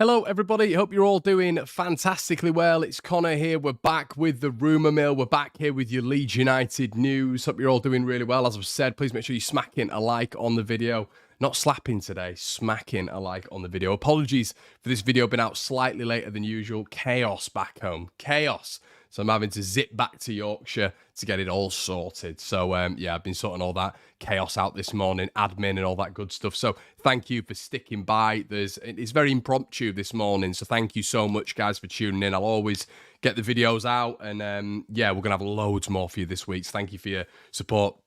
Hello, everybody. Hope you're all doing fantastically well. It's Connor here. We're back with the rumour mill. We're back here with your Leeds United news. Hope you're all doing really well. As I've said, please make sure you're smacking a like on the video. Not slapping today, smacking a like on the video. Apologies for this video being out slightly later than usual. Chaos back home. Chaos. So I'm having to zip back to Yorkshire to get it all sorted. So, yeah, I've been sorting all that chaos out this morning, admin and all that good stuff. So thank you for sticking by. It's very impromptu this morning. So thank you so much, guys, for tuning in. I'll always get the videos out. And, yeah, we're going to have loads more for you this week. So thank you for your support.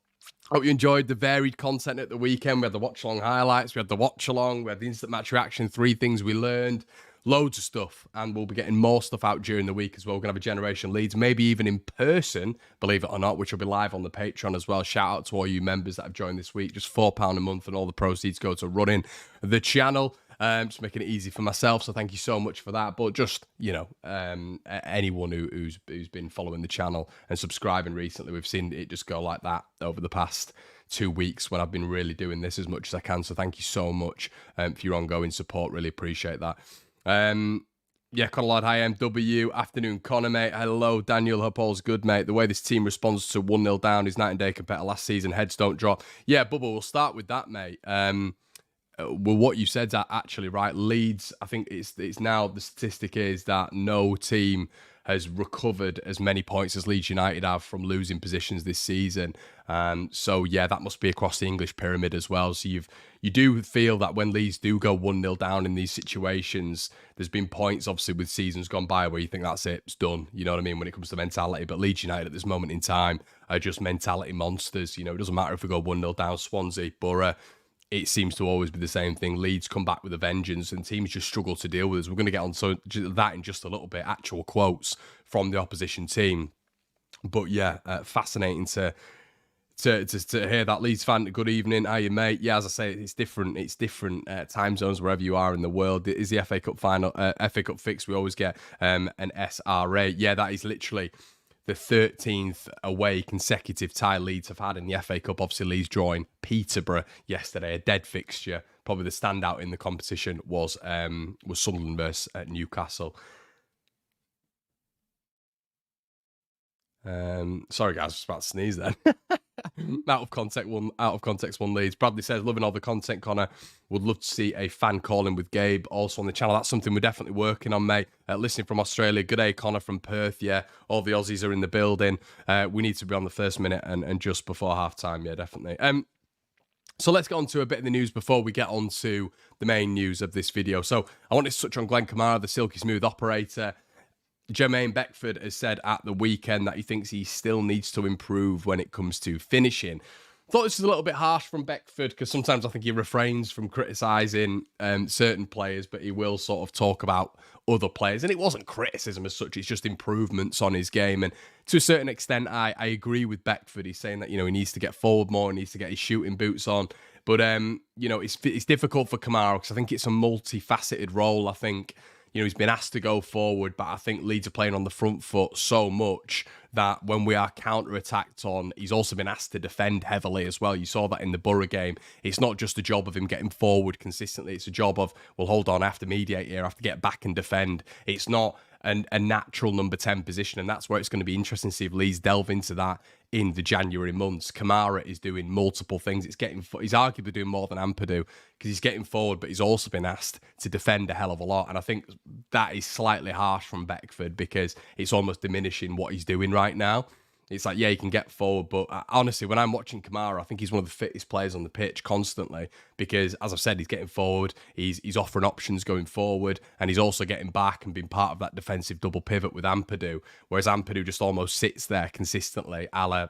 Hope you enjoyed the varied content at the weekend. We had the watch-along highlights. We had the watch-along. We had the instant match reaction. 3 things we learned. Loads of stuff, and we'll be getting more stuff out during the week as well. We're going to have a Generation Leeds, maybe even in person, believe it or not, which will be live on the Patreon as well. Shout out to all you members that have joined this week. Just £4 a month, and all the proceeds go to running the channel. Just making it easy for myself, so thank you so much for that. But just, you know, anyone who's been following the channel and subscribing recently, we've seen it just go like that over the past 2 weeks when I've been really doing this as much as I can. So thank you so much for your ongoing support. Really appreciate that. Yeah, Connor Lord, hi, MW. Afternoon, Connor, mate. Hello, Daniel. Hope all's good, mate. The way this team responds to 1-0 down is night and day compared to last season. Heads don't drop. Yeah, Bubba, we'll start with that, mate. Well, what you said's actually right. Leeds, I think it's now, the statistic is that no team has recovered as many points as Leeds United have from losing positions this season. So yeah, that must be across the English pyramid as well. So you do feel that when Leeds do go 1-0 down in these situations, there's been points obviously with seasons gone by where you think that's it, it's done. You know what I mean when it comes to mentality. But Leeds United at this moment in time are just mentality monsters. You know, it doesn't matter if we go 1-0 down Swansea, Borough. It seems to always be the same thing. Leeds come back with a vengeance and teams just struggle to deal with us. We're going to get on to that in just a little bit, actual quotes from the opposition team. But yeah, fascinating to hear that. Leeds fan, good evening. How you, mate? Yeah, as I say, it's different. It's different time zones wherever you are in the world. Is the FA Cup final, FA Cup fix? We always get an SRA. Yeah, that is literally the 13th away consecutive tie Leeds have had in the FA Cup. Obviously, Leeds drawing Peterborough yesterday, a dead fixture. Probably the standout in the competition was Sunderland versus Newcastle. Sorry, guys, I was about to sneeze then. Out of context, one Leeds. Bradley says, loving all the content, Connor. Would love to see a fan calling with Gabe also on the channel. That's something we're definitely working on, mate. Listening from Australia. Good day, Connor from Perth. Yeah, all the Aussies are in the building. We need to be on the first minute and just before half time. Yeah, definitely. So let's get on to a bit of the news before we get on to the main news of this video. So I want to touch on Glen Kamara, the silky smooth operator. Jermaine Beckford has said at the weekend that he thinks he still needs to improve when it comes to finishing. Thought this was a little bit harsh from Beckford because sometimes I think he refrains from criticising certain players, but he will sort of talk about other players. And it wasn't criticism as such, it's just improvements on his game. And to a certain extent, I agree with Beckford. He's saying that, you know, he needs to get forward more, he needs to get his shooting boots on. But, you know, it's difficult for Kamara because I think it's a multifaceted role. I think, you know, he's been asked to go forward, but I think Leeds are playing on the front foot so much that when we are counter-attacked on, he's also been asked to defend heavily as well. You saw that in the Borough game. It's not just a job of him getting forward consistently. It's a job of, well, hold on, I have to mediate here, I have to get back and defend. It's not a natural number 10 position, and that's where it's going to be interesting to see if Leeds delve into that in the January months. Kamara is doing multiple things. He's arguably doing more than Ampadu because he's getting forward, but he's also been asked to defend a hell of a lot. And I think that is slightly harsh from Beckford because it's almost diminishing what he's doing right now. It's like, yeah, he can get forward, but honestly, when I'm watching Kamara, I think he's one of the fittest players on the pitch constantly because, as I've said, he's getting forward, he's offering options going forward, and he's also getting back and being part of that defensive double pivot with Ampadu, whereas Ampadu just almost sits there consistently, a la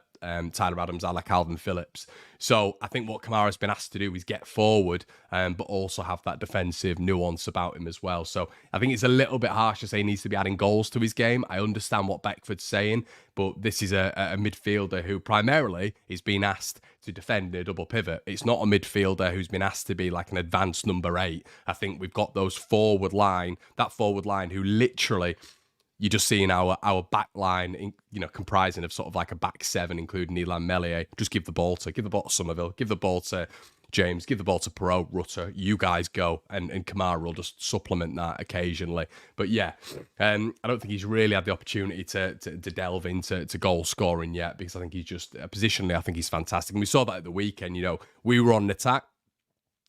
Tyler Adams, a la Calvin Phillips. So I think what Kamara's been asked to do is get forward, but also have that defensive nuance about him as well. So I think it's a little bit harsh to say he needs to be adding goals to his game. I understand what Beckford's saying, but this is a midfielder who primarily is being asked to defend a double pivot. It's not a midfielder who's been asked to be like an advanced number 8. I think we've got that forward line who literally, you're just seeing our back line, you know, comprising of sort of like a back 7, including Ilan Meslier. Just give the ball to Somerville, give the ball to James, give the ball to Perot, Rutter, you guys go, and Kamara will just supplement that occasionally. But yeah, I don't think he's really had the opportunity to delve into goal scoring yet, because I think he's just, positionally, I think he's fantastic. And we saw that at the weekend, we were on an attack.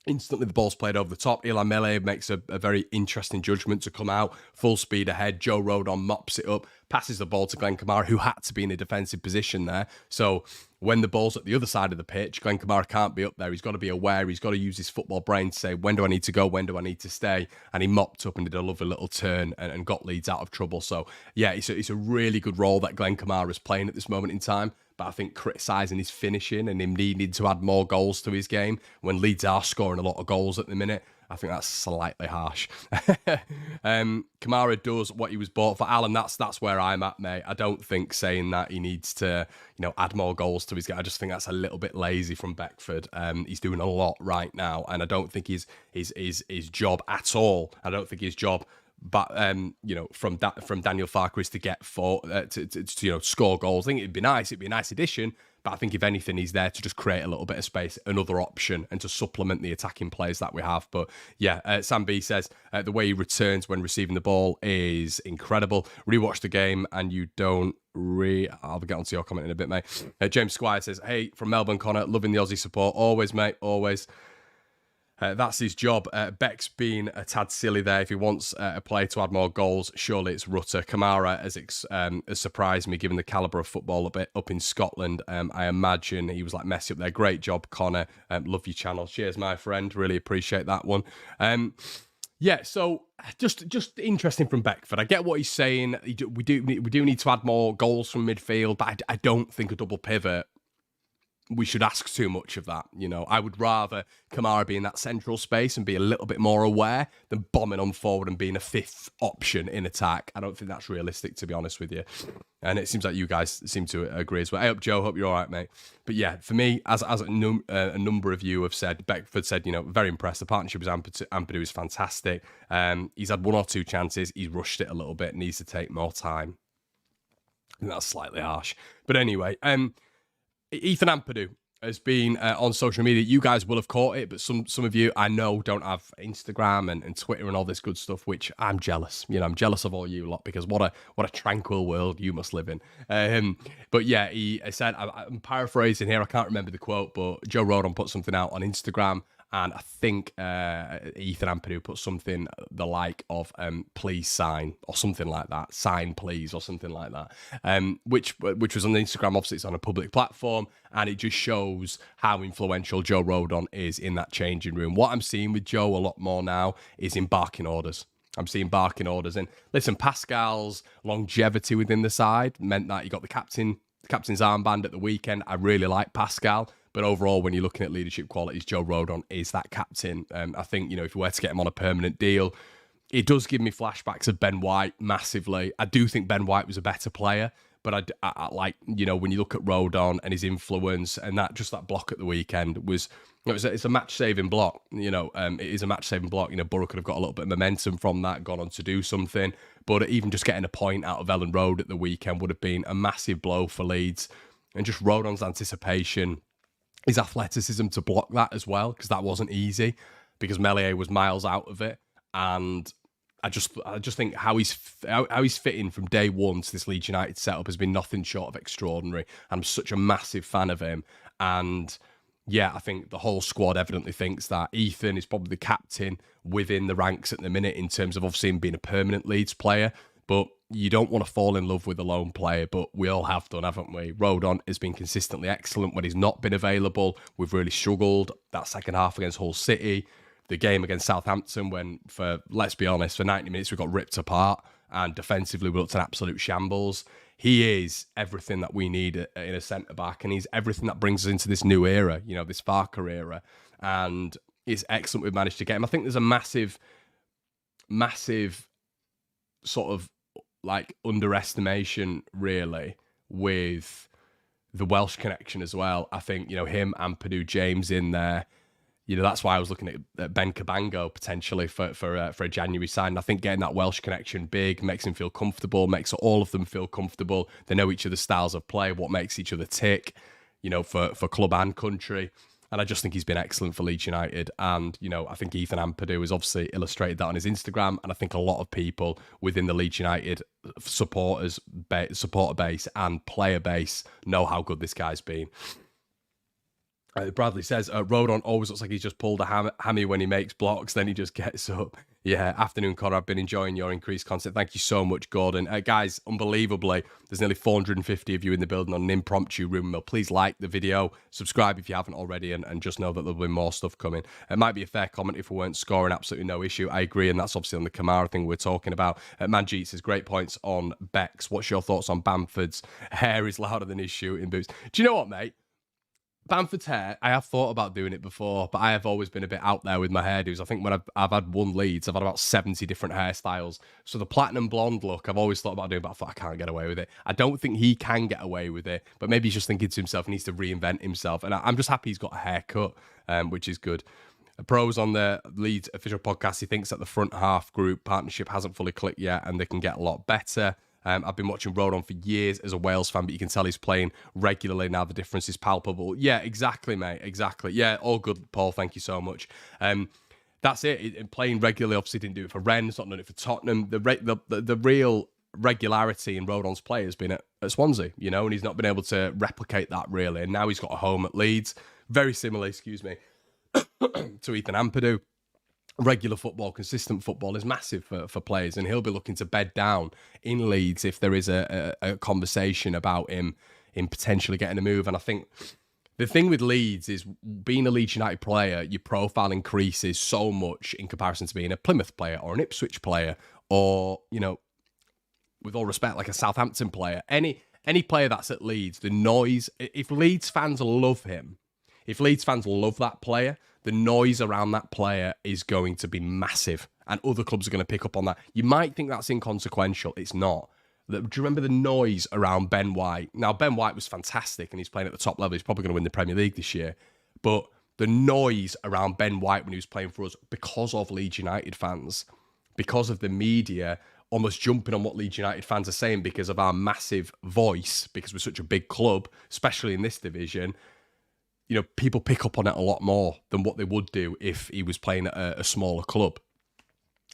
Instantly, the ball's played over the top. Eli Mele makes a very interesting judgment to come out, full speed ahead. Joe Rodon mops it up, passes the ball to Glen Kamara, who had to be in a defensive position there. So when the ball's at the other side of the pitch, Glen Kamara can't be up there. He's got to be aware. He's got to use his football brain to say, when do I need to go? When do I need to stay? And he mopped up and did a lovely little turn and got Leeds out of trouble. So yeah, it's a really good role that Glen Kamara is playing at this moment in time. But I think criticising his finishing and him needing to add more goals to his game when Leeds are scoring a lot of goals at the minute, I think that's slightly harsh. Kamara does what he was bought for. Alan, that's where I'm at, mate. I don't think saying that he needs to, add more goals to his game. I just think that's a little bit lazy from Beckford. He's doing a lot right now, and I don't think his job at all. I don't think his job. But from Daniel FARKE is to get to score goals. I think it'd be nice. It'd be a nice addition. But I think if anything, he's there to just create a little bit of space, another option, and to supplement the attacking players that we have. But yeah, Sam B says the way he returns when receiving the ball is incredible. Rewatch the game and you don't I'll get onto your comment in a bit, mate. James Squire says, hey, from Melbourne, Connor, loving the Aussie support. Always, mate, always. That's his job. Beck's been a tad silly there. If he wants a player to add more goals, surely it's Rutter. Kamara has surprised me, given the calibre of football up in Scotland. I imagine he was like Messi up there. Great job, Connor. Love your channel. Cheers, my friend. Really appreciate that one. Yeah, so just interesting from Beckford. I get what he's saying. We do need to add more goals from midfield, but I don't think a double pivot, we should ask too much of that. I would rather Kamara be in that central space and be a little bit more aware than bombing on forward and being a fifth option in attack. I don't think that's realistic, to be honest with you. And it seems like you guys seem to agree as well. Hey up, Joe. Hope you're all right, mate. But yeah, for me, as a number of you have said, Beckford said, very impressed. The partnership with Ampadu is fantastic. He's had one or two chances. He's rushed it a little bit. Needs to take more time. I think that's slightly harsh. But anyway, Ethan Ampadu has been on social media. You guys will have caught it, but some of you I know don't have Instagram and Twitter and all this good stuff, which I'm jealous. I'm jealous of all you lot, because what a tranquil world you must live in. But yeah, he said, I'm paraphrasing here, I can't remember the quote, but Joe Rodon put something out on Instagram, and I think Ethan Ampadu put something the like of please sign, or something like that. Sign please, or something like that. Which was on Instagram. Obviously, it's on a public platform, and it just shows how influential Joe Rodon is in that changing room. What I'm seeing with Joe a lot more now is in barking orders. I'm seeing barking orders. And listen, Pascal's longevity within the side meant that he got the captain's armband at the weekend. I really like Pascal. But overall, when you're looking at leadership qualities, Joe Rodon is that captain. I think, if you were to get him on a permanent deal, it does give me flashbacks of Ben White massively. I do think Ben White was a better player, but I like, when you look at Rodon and his influence, and that block at the weekend it's a match-saving block. It is a match-saving block. Borough could have got a little bit of momentum from that, gone on to do something. But even just getting a point out of Ellen Road at the weekend would have been a massive blow for Leeds. And just Rodon's anticipation, his athleticism to block that as well, because that wasn't easy, because Melier was miles out of it. And I just think how he's fitting from day one to this Leeds United setup has been nothing short of extraordinary. I'm such a massive fan of him. And yeah, I think the whole squad evidently thinks that Ethan is probably the captain within the ranks at the minute, in terms of obviously him being a permanent Leeds player. But you don't want to fall in love with a lone player, but we all have done, haven't we? Rodon has been consistently excellent when he's not been available. We've really struggled. That second half against Hull City, the game against Southampton, when, let's be honest, for 90 minutes we got ripped apart, and defensively we looked an absolute shambles. He is everything that we need in a centre-back, and he's everything that brings us into this new era, this FARKE era, and it's excellent we've managed to get him. I think there's a massive sort of like underestimation really with the Welsh connection as well. I think, him, Ampadu, James in there, that's why I was looking at Ben Cabango potentially for a January sign. I think getting that Welsh connection big makes him feel comfortable, makes all of them feel comfortable. They know each other's styles of play, what makes each other tick, for club and country. And I just think he's been excellent for Leeds United. And, you know, I think Ethan Ampadu has obviously illustrated that on his Instagram. And I think a lot of people within the Leeds United supporter base and player base know how good this guy's been. Bradley says, Rodon always looks like he's just pulled a hammy when he makes blocks, then he just gets up. Yeah, afternoon, Connor. I've been enjoying your increased content. Thank you so much, Gordon. Guys, unbelievably, there's nearly 450 of you in the building on an impromptu rumour mill. Please like the video, subscribe if you haven't already, and just know that there'll be more stuff coming. It might be a fair comment if we weren't scoring, absolutely no issue. I agree, and that's obviously on the Kamara thing we're talking about. Manjeet says, great points on Bex. What's your thoughts on Bamford's hair is louder than his shooting boots? Do you know what, mate? Bamford's hair, I have thought about doing it before, but I have always been a bit out there with my hairdos. I think when I've had one Leeds, I've had about 70 different hairstyles. So the platinum blonde look, I've always thought about doing, but I thought I can't get away with it. I don't think he can get away with it, but maybe he's just thinking to himself he needs to reinvent himself. And I'm just happy he's got a haircut, which is good. Pros on the Leeds official podcast, he thinks that the front half group partnership hasn't fully clicked yet and they can get a lot better. I've been watching Rodon for years as a Wales fan, but you can tell he's playing regularly now. The difference is palpable. Yeah, exactly, mate. Exactly. Yeah, all good, Paul. Thank you so much. That's it. Playing regularly, obviously didn't do it for Rennes, not done it for Tottenham. The real regularity in Rodon's play has been at Swansea, you know, and he's not been able to replicate that really. And now he's got a home at Leeds. Very similar, excuse me, to Ethan Ampadu. Regular football, consistent football is massive for players, and he'll be looking to bed down in Leeds if there is a conversation about him potentially getting a move. And I think the thing with Leeds is being a Leeds United player, your profile increases so much in comparison to being a Plymouth player or an Ipswich player or, you know, with all respect, like a Southampton player. Any player that's at Leeds, the noise, if Leeds fans love him, if Leeds fans love that player, the noise around that player is going to be massive, and other clubs are going to pick up on that. You might think that's inconsequential. It's not. Do you remember the noise around Ben White? Now, Ben White was fantastic, and he's playing at the top level. He's probably going to win the Premier League this year. But the noise around Ben White when he was playing for us, because of Leeds United fans, because of the media almost jumping on what Leeds United fans are saying because of our massive voice, because we're such a big club, especially in this division, you know, people pick up on it a lot more than what they would do if he was playing at a smaller club.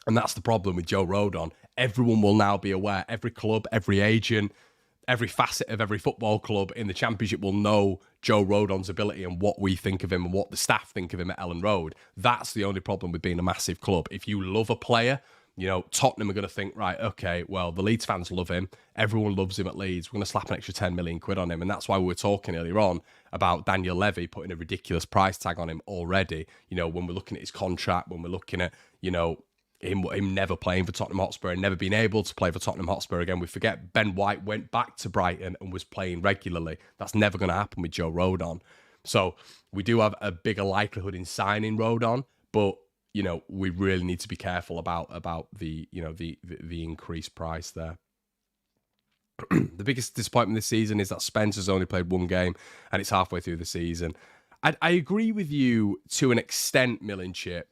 And that's the problem with Joe Rodon. Everyone will now be aware. Every club, every agent, every facet of every football club in the Championship will know Joe Rodon's ability and what we think of him and what the staff think of him at Ellen Road. That's the only problem with being a massive club. If you love a player, you know, Tottenham are going to think, right, okay, well, the Leeds fans love him. Everyone loves him at Leeds. We're going to slap an extra 10 million quid on him. And that's why we were talking earlier on about Daniel Levy putting a ridiculous price tag on him already. You know, when we're looking at his contract, when we're looking at, you know, him never playing for Tottenham Hotspur and never being able to play for Tottenham Hotspur again. We forget Ben White went back to Brighton and was playing regularly. That's never going to happen with Joe Rodon. So we do have a bigger likelihood in signing Rodon, but you know, we really need to be careful about the, you know, the increased price there. The biggest disappointment this season is that Spence has only played one game and it's halfway through the season. I agree with you to an extent, Millinchip,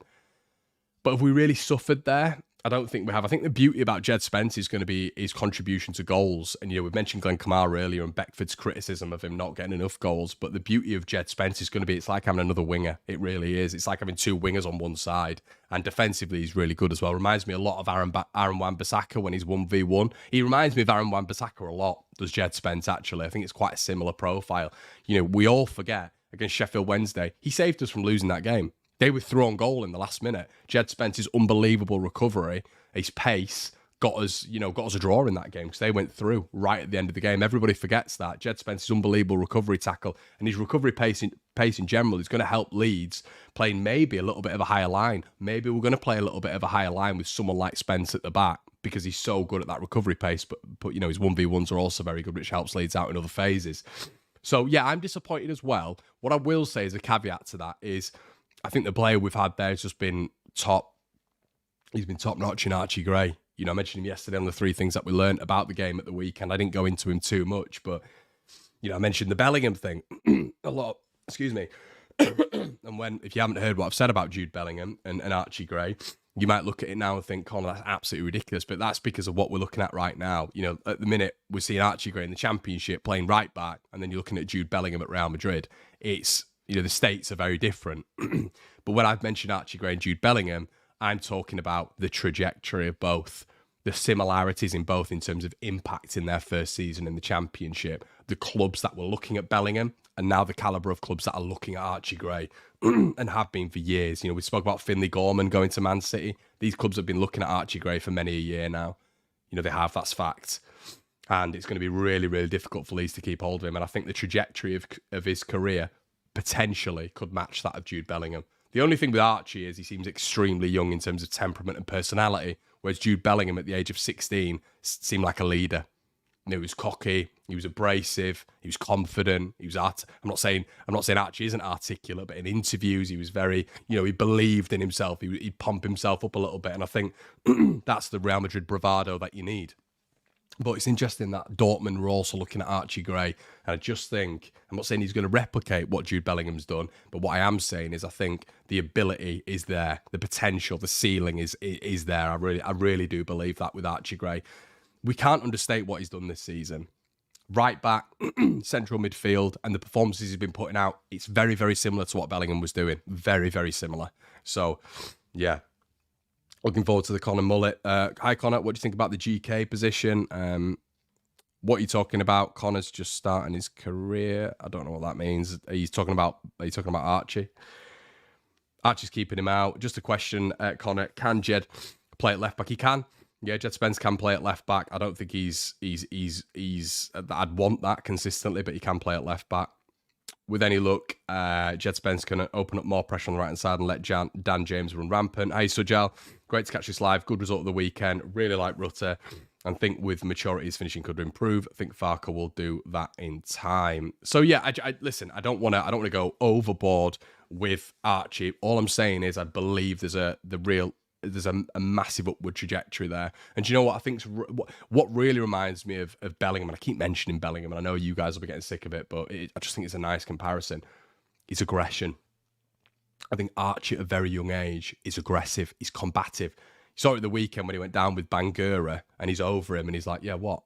but have we really suffered there? I don't think we have. I think the beauty about Djed Spence is going to be his contribution to goals. And, you know, we've mentioned Glen Kamara earlier and Beckford's criticism of him not getting enough goals. But the beauty of Djed Spence is going to be, it's like having another winger. It really is. It's like having two wingers on one side. And defensively, he's really good as well. Reminds me a lot of Aaron Wan-Bissaka when he's 1v1. He reminds me of Aaron Wan-Bissaka a lot, does Djed Spence, actually. I think it's quite a similar profile. You know, we all forget against Sheffield Wednesday, he saved us from losing that game. They were thrown goal in the last minute. Djed Spence's unbelievable recovery, his pace, got us a draw in that game because they went through right at the end of the game. Everybody forgets that. Djed Spence's unbelievable recovery tackle and his recovery pace in general is going to help Leeds playing maybe a little bit of a higher line. Maybe we're going to play a little bit of a higher line with someone like Spence at the back because he's so good at that recovery pace. But you know, his 1v1s are also very good, which helps Leeds out in other phases. So yeah, I'm disappointed as well. What I will say as a caveat to that is, I think the player we've had there has just been top. He's been top-notch in Archie Gray. You know, I mentioned him yesterday on the three things that we learned about the game at the weekend. I didn't go into him too much, but, you know, I mentioned the Bellingham thing a lot. Excuse me. And if you haven't heard what I've said about Jude Bellingham and Archie Gray, you might look at it now and think, Connor, that's absolutely ridiculous. But that's because of what we're looking at right now. You know, at the minute, we're seeing Archie Gray in the Championship playing right back, and then you're looking at Jude Bellingham at Real Madrid. the states are very different. But when I've mentioned Archie Gray and Jude Bellingham, I'm talking about the trajectory of both, the similarities in both in terms of impact in their first season in the Championship, the clubs that were looking at Bellingham, and now the calibre of clubs that are looking at Archie Gray and have been for years. We spoke about Finley Gorman going to Man City. These clubs have been looking at Archie Gray for many a year now. They have, that's fact. And it's going to be really, really difficult for Leeds to keep hold of him. And I think the trajectory of his career potentially could match that of Jude Bellingham. The only thing with Archie is he seems extremely young in terms of temperament and personality, whereas Jude Bellingham at the age of 16 seemed like a leader. He was cocky, he was abrasive, he was confident, he was I'm not saying Archie isn't articulate, but in interviews he was very, he believed in himself. He'd pump himself up a little bit, and I think that's the Real Madrid bravado that you need. But it's interesting that Dortmund were also looking at Archie Gray, and I just think, I'm not saying he's going to replicate what Jude Bellingham's done, but what I am saying is I think the ability is there, the potential, the ceiling is there. I really do believe that with Archie Gray. We can't understate what he's done this season. Right back, central midfield, and the performances he's been putting out, it's very, very similar to what Bellingham was doing. Very, very similar. So, yeah. Looking forward to the Connor Mullet. Hi, Connor. What do you think about the GK position? What are you talking about? Connor's just starting his career. I don't know what that means. Are you talking about Archie? Archie's keeping him out. Just a question, Connor. Can Djed play at left back? He can. Yeah, Djed Spence can play at left back. I don't think he's I'd want that consistently, but he can play at left back. With any luck, Djed Spence can open up more pressure on the right-hand side and let Dan James run rampant. Hey, Sujal, great to catch this live. Good result of the weekend. Really like Rutter. And think with maturity, his finishing could improve. I think FARKE will do that in time. So yeah, listen. I don't want to go overboard with Archie. All I'm saying is I believe there's a massive upward trajectory there. And do you know what I think? What really reminds me of Bellingham, and I keep mentioning Bellingham, and I know you guys will be getting sick of it, but I just think it's a nice comparison. It's aggression. I think Archie at a very young age is aggressive. He's combative. You saw it the weekend when he went down with Bangura, and he's over him, and he's like, yeah, what?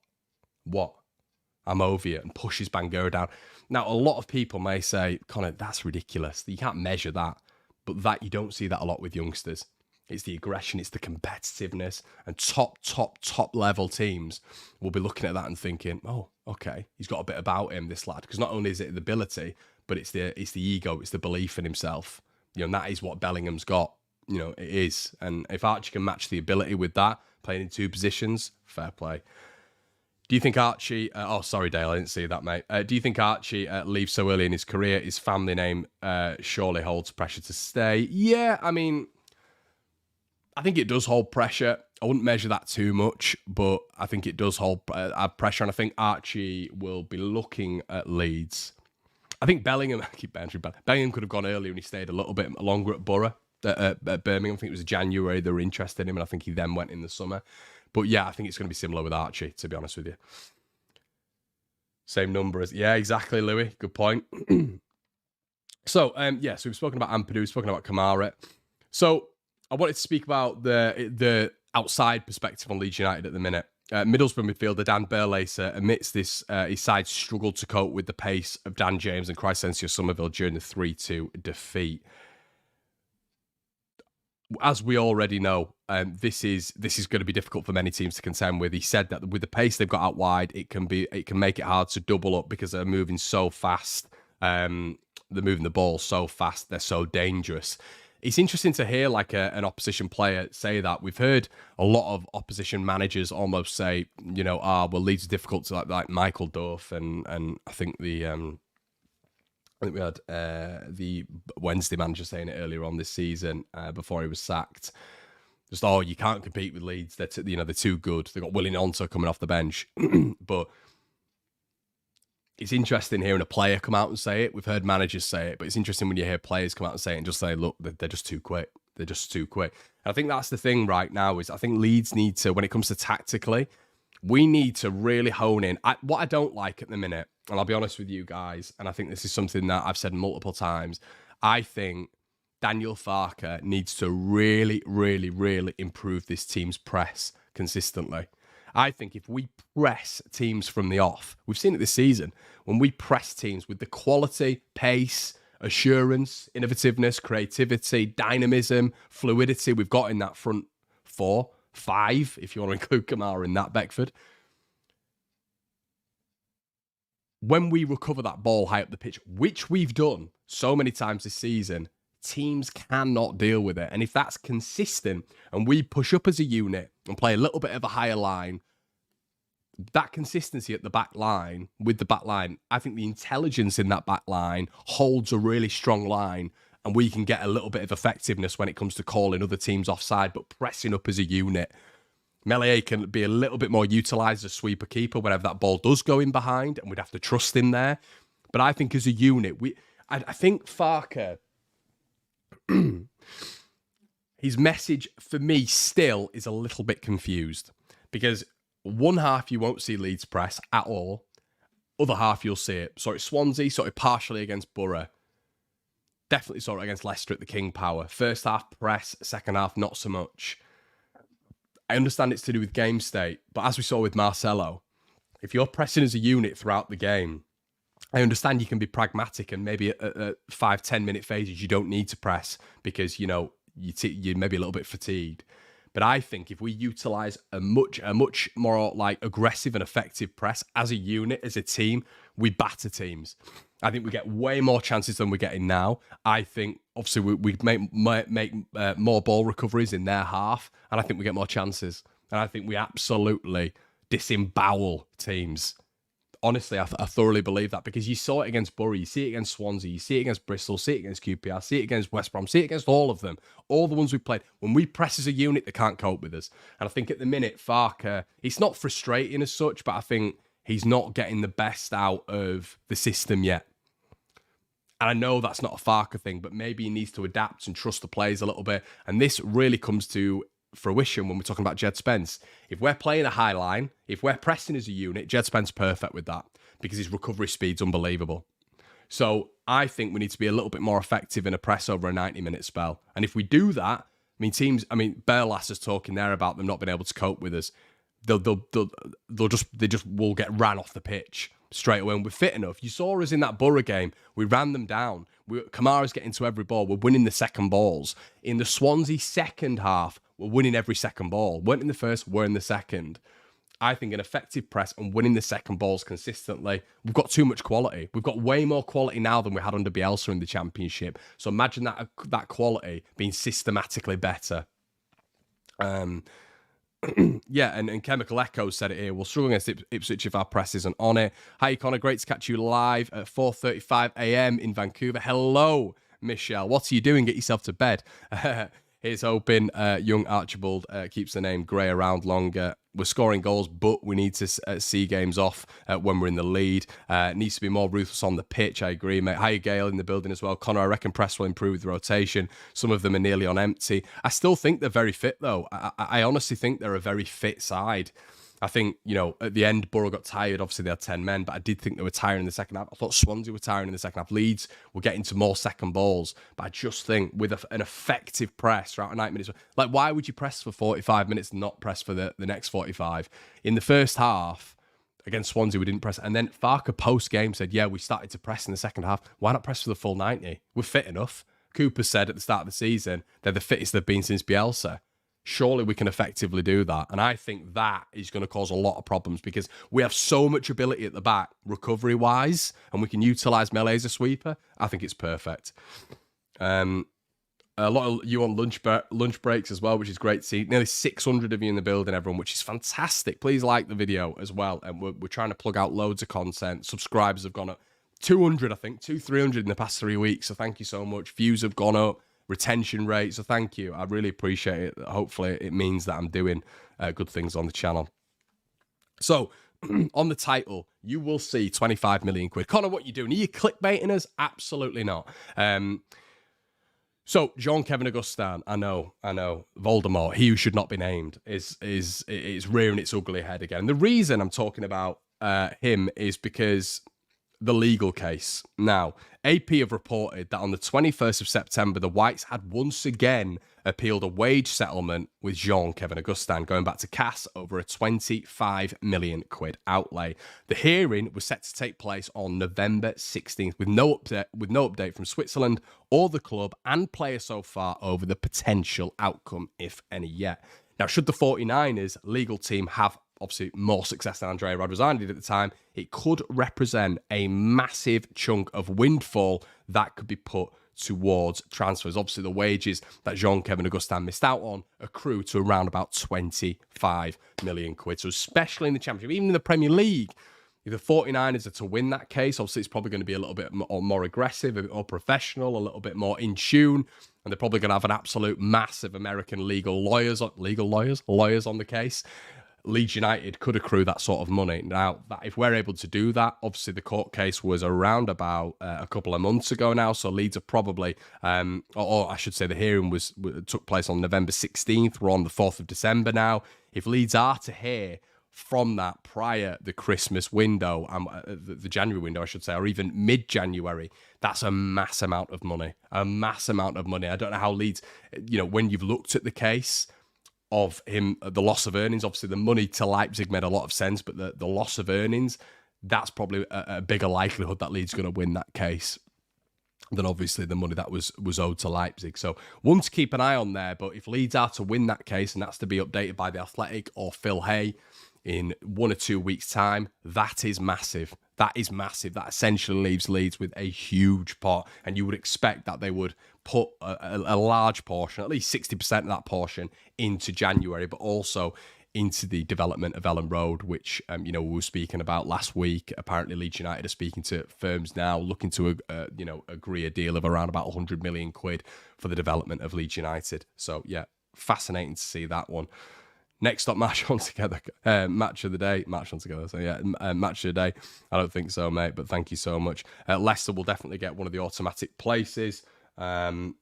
I'm over you, and pushes Bangura down. Now, a lot of people may say, Connor, that's ridiculous. You can't measure that. But that you don't see that a lot with youngsters. It's the aggression, it's the competitiveness, and top level teams will be looking at that and thinking, oh, okay, he's got a bit about him, this lad. Because not only is it the ability, but it's the ego, it's the belief in himself. And that is what Bellingham's got. It is. And if Archie can match the ability with that, playing in two positions, fair play. Do you think Archie... oh, sorry, Dale, I didn't see that, mate. Do you think Archie leaves so early in his career? His family name surely holds pressure to stay. Yeah, I mean... I think it does hold pressure. I wouldn't measure that too much, but I think it does hold pressure. And I think Archie will be looking at Leeds. I think Bellingham, I keep mentioning Bellingham could have gone earlier and he stayed a little bit longer at Birmingham. I think it was January they were interested in him, and I think he then went in the summer. But yeah, I think it's going to be similar with Archie, to be honest with you. Same number as... Yeah, exactly, Louis. Good point. So we've spoken about Ampadu, we've spoken about Kamara. So... I wanted to speak about the outside perspective on Leeds United at the minute. Middlesbrough midfielder Dan Burlaser admits his side struggled to cope with the pace of Dan James and Crysencio Somerville during the 3-2 defeat. As we already know, this is going to be difficult for many teams to contend with. He said that with the pace they've got out wide, it can make it hard to double up because they're moving so fast. They're moving the ball so fast. They're so dangerous. It's interesting to hear an opposition player say that. We've heard a lot of opposition managers almost say, well, Leeds are difficult to like Michael Duff and I think we had the Wednesday manager saying it earlier on this season before he was sacked. Just you can't compete with Leeds. They're too good. They've got Willie Gnonto coming off the bench, but. It's interesting hearing a player come out and say it. We've heard managers say it, but it's interesting when you hear players come out and say it and just say, look, they're just too quick. They're just too quick. And I think that's the thing right now is I think Leeds need to, when it comes to tactically, we need to really hone in. What I don't like at the minute, and I'll be honest with you guys, and I think this is something that I've said multiple times, I think Daniel FARKE needs to really, really, really improve this team's press consistently. I think if we press teams from the off, we've seen it this season, when we press teams with the quality, pace, assurance, innovativeness, creativity, dynamism, fluidity we've got in that front 4, 5, if you want to include Kamara in that, Beckford. When we recover that ball high up the pitch, which we've done so many times this season, teams cannot deal with it. And if that's consistent and we push up as a unit and play a little bit of a higher line, that consistency at the back line, with the back line, I think the intelligence in that back line holds a really strong line, and we can get a little bit of effectiveness when it comes to calling other teams offside, but pressing up as a unit. Melier can be a little bit more utilised as sweeper keeper whenever that ball does go in behind, and we'd have to trust him there. But I think as a unit, I think FARKE, his message for me still is a little bit confused, because one half you won't see Leeds press at all, other half you'll see it. Sort of Swansea, sort of partially against Borough, definitely sort of against Leicester at the King Power. First half press, second half not so much. I understand it's to do with game state, but as we saw with Marcelo, if you're pressing as a unit throughout the game, I understand you can be pragmatic and maybe at 5-10 minute phases you don't need to press because, you know, you're maybe a little bit fatigued. But I think if we utilise a much more like aggressive and effective press as a unit, as a team, we batter teams. I think we get way more chances than we're getting now. I think, obviously, we make more ball recoveries in their half, and I think we get more chances. And I think we absolutely disembowel teams. Honestly, I thoroughly believe that, because you saw it against Bury, you see it against Swansea, you see it against Bristol, see it against QPR, see it against West Brom, see it against all of them. All the ones we played. When we press as a unit, they can't cope with us. And I think at the minute, FARKE, it's not frustrating as such, but I think he's not getting the best out of the system yet. And I know that's not a FARKE thing, but maybe he needs to adapt and trust the players a little bit. And this really comes to fruition when we're talking about Djed Spence. If we're playing a high line, if we're pressing as a unit, Djed Spence perfect with that, because his recovery speed's unbelievable. So I think we need to be a little bit more effective in a press over a 90-minute spell. And if we do that, Berlas is talking there about them not being able to cope with us. They just will get ran off the pitch straight away, and we're fit enough. You saw us in that Borough game. We ran them down. Kamara's getting to every ball. We're winning the second balls. In the Swansea second half, we're winning every second ball. Weren't in the first, we're in the second. I think an effective press and winning the second balls consistently, we've got too much quality. We've got way more quality now than we had under Bielsa in the Championship. So imagine that quality being systematically better. Yeah, and Chemical Echo said it here. We'll struggle against Ipswich if our press isn't on it. Hi, Connor. Great to catch you live at 4:35 a.m. in Vancouver. Hello, Michelle. What are you doing? Get yourself to bed. Here's hoping young Archibald keeps the name grey around longer. We're scoring goals, but we need to see games off when we're in the lead. It needs to be more ruthless on the pitch. I agree, mate. Hi, Gail, in the building as well. Connor, I reckon press will improve with rotation. Some of them are nearly on empty. I still think they're very fit, though. I honestly think they're a very fit side. I think, you know, at the end, Borough got tired. Obviously, they had 10 men, but I did think they were tiring in the second half. I thought Swansea were tiring in the second half. Leeds were getting to more second balls. But I just think with an effective press throughout 90 minutes, like, why would you press for 45 minutes and not press for the next 45? In the first half, against Swansea, we didn't press. And then FARKE post-game said, yeah, we started to press in the second half. Why not press for the full 90? We're fit enough. Cooper said at the start of the season, they're the fittest they've been since Bielsa. Surely we can effectively do that. And I think that is going to cause a lot of problems, because we have so much ability at the back, recovery-wise, and we can utilise Melee as a sweeper. I think it's perfect. A lot of you on lunch breaks as well, which is great to see. Nearly 600 of you in the building, everyone, which is fantastic. Please like the video as well. And we're trying to plug out loads of content. Subscribers have gone up 200, I think, 300 in the past 3 weeks. So thank you so much. Views have gone up. Retention rate, so thank you. I really appreciate it. Hopefully it means that I'm doing good things on the channel. So on the title, you will see 25 million quid. Connor, what are you doing? Are you clickbaiting us? Absolutely not. So Jean-Kevin Augustin, I know, Voldemort, he who should not be named, is rearing its ugly head again. And the reason I'm talking about him is because the legal case. Now, AP have reported that on the 21st of September, the Whites had once again appealed a wage settlement with Jean-Kevin Augustin, going back to CAS over a 25 million quid outlay. The hearing was set to take place on November 16th, with no update from Switzerland or the club and player so far over the potential outcome, if any, yet. Now, should the 49ers legal team have obviously more success than Andrea Radrizzani did at the time, it could represent a massive chunk of windfall that could be put towards transfers. Obviously, the wages that Jean-Kevin Augustin missed out on accrue to around about 25 million quid. So especially in the Championship, even in the Premier League, if the 49ers are to win that case, obviously it's probably going to be a little bit more aggressive, a bit more professional, a little bit more in tune, and they're probably going to have an absolute massive American lawyers on the case. Leeds United could accrue that sort of money. Now, if we're able to do that, obviously the court case was around about a couple of months ago now, so Leeds are probably, or I should say the hearing took place on November 16th. We're on the 4th of December now. If Leeds are to hear from that prior the Christmas window, the January window, I should say, or even mid-January, that's a mass amount of money. A mass amount of money. I don't know how Leeds, when you've looked at the case of him, the loss of earnings, obviously the money to Leipzig made a lot of sense, but the loss of earnings, that's probably a bigger likelihood that Leeds going to win that case than obviously the money that was owed to Leipzig. So one to keep an eye on there, but if Leeds are to win that case, and that's to be updated by The Athletic or Phil Hay in 1 or 2 weeks' time, that is massive. That is massive. That essentially leaves Leeds with a huge pot, and you would expect that they would put a large portion, at least 60% of that portion, into January, but also into the development of Ellen Road, which we were speaking about last week. Apparently, Leeds United are speaking to firms now, looking to agree a deal of around about 100 million quid for the development of Leeds United. So yeah, fascinating to see that one. Next up, match of the day. So yeah, match of the day. I don't think so, mate, but thank you so much. Leicester will definitely get one of the automatic places. Guys,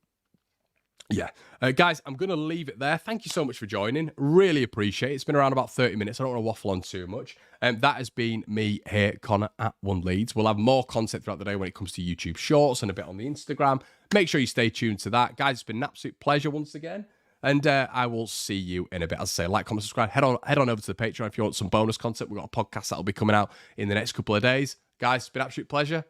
I'm going to leave it there. Thank you so much for joining. Really appreciate it. It's been around about 30 minutes. I don't want to waffle on too much. That has been me here, Connor at One Leeds. We'll have more content throughout the day when it comes to YouTube Shorts and a bit on the Instagram. Make sure you stay tuned to that. Guys, it's been an absolute pleasure once again. And I will see you in a bit. As I say, like, comment, subscribe. Head on over to the Patreon if you want some bonus content. We've got a podcast that will be coming out in the next couple of days. Guys, it's been an absolute pleasure.